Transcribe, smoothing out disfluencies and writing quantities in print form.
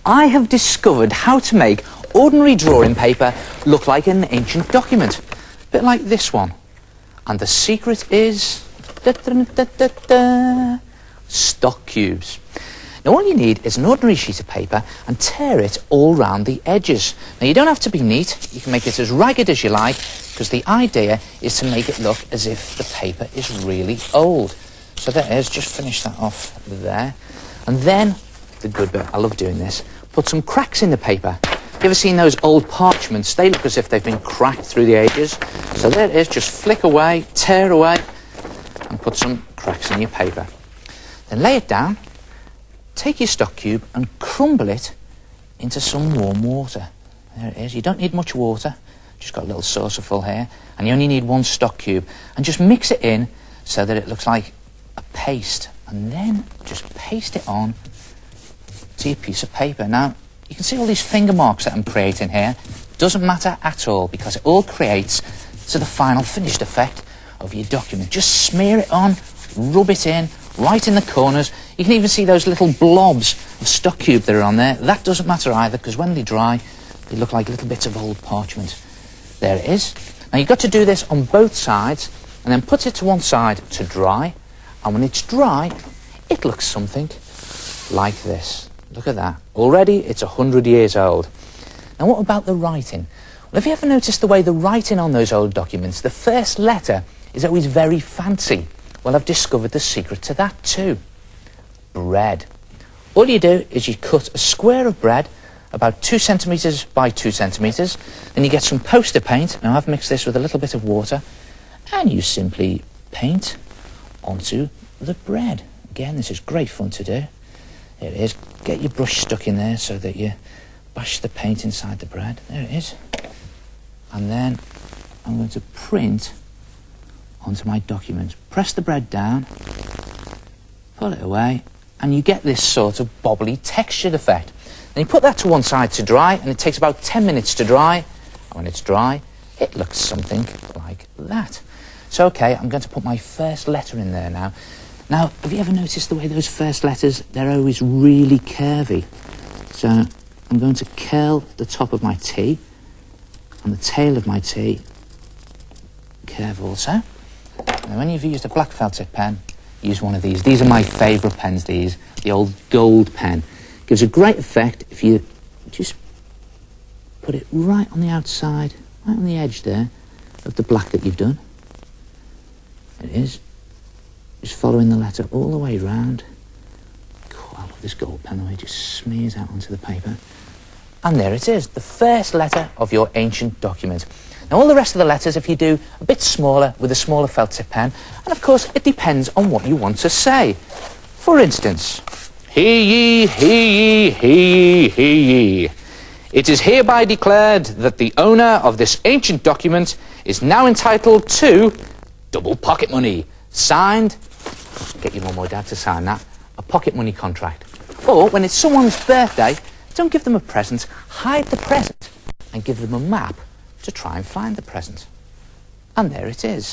I have discovered how to make ordinary drawing paper look like an ancient document. A bit like this one. And the secret is... stock cubes. Now all you need is an ordinary sheet of paper and tear it all round the edges. Now you don't have to be neat, you can make it as ragged as you like, because the idea is to make it look as if the paper is really old. So there it is, just finish that off there. And then, the good bit, I love doing this, put some cracks in the paper. You ever seen those old parchments? They look as if they've been cracked through the ages. So there it is, just flick away, tear away, and put some cracks in your paper. Then lay it down, take your stock cube and crumble it into some warm water. There it is, you don't need much water, just got a little saucer full here, and you only need one stock cube. And just mix it in so that it looks like a paste, and then just paste it on to your piece of paper. Now, you can see all these finger marks that I'm creating here. Doesn't matter at all, because it all creates to the final finished effect of your document. Just smear it on, rub it in, right in the corners. You can even see those little blobs of stock cube that are on there. That doesn't matter either, because when they dry, they look like little bits of old parchment. There it is. Now you've got to do this on both sides, and then put it to one side to dry. And when it's dry, it looks something like this. Look at that. Already it's 100 years old. Now what about the writing? Well, have you ever noticed the way the writing on those old documents, the first letter is always very fancy? Well, I've discovered the secret to that too. Bread. All you do is you cut a square of bread about 2 centimetres by 2 centimetres, then you get some poster paint. Now I've mixed this with a little bit of water, and you simply paint onto the bread. Again, this is great fun to do. There it is. Get your brush stuck in there so that you bash the paint inside the bread. There it is. And then I'm going to print onto my document. Press the bread down, pull it away, and you get this sort of bobbly textured effect. Then you put that to one side to dry, and it takes about 10 minutes to dry. And when it's dry, it looks something like that. So, okay, I'm going to put my first letter in there now. Now, have you ever noticed the way those first letters, they're always really curvy? So I'm going to curl the top of my T, and the tail of my T curve also. Now, when you've used a black felt tip pen, use one of these. These are my favourite pens, these, the old gold pen. Gives a great effect if you just put it right on the outside, right on the edge there, of the black that you've done. There it is. Just following the letter all the way round. Oh, I love this gold pen, the way it just smears out onto the paper. And there it is, the first letter of your ancient document. Now all the rest of the letters, if you do a bit smaller with a smaller felt tip pen, and of course it depends on what you want to say. For instance, hear ye, hear ye, hear ye, hear ye. It is hereby declared that the owner of this ancient document is now entitled to double pocket money. Signed, get your mum or dad to sign that, a pocket money contract. Or when it's someone's birthday, don't give them a present, hide the present and give them a map to try and find the present. And there it is.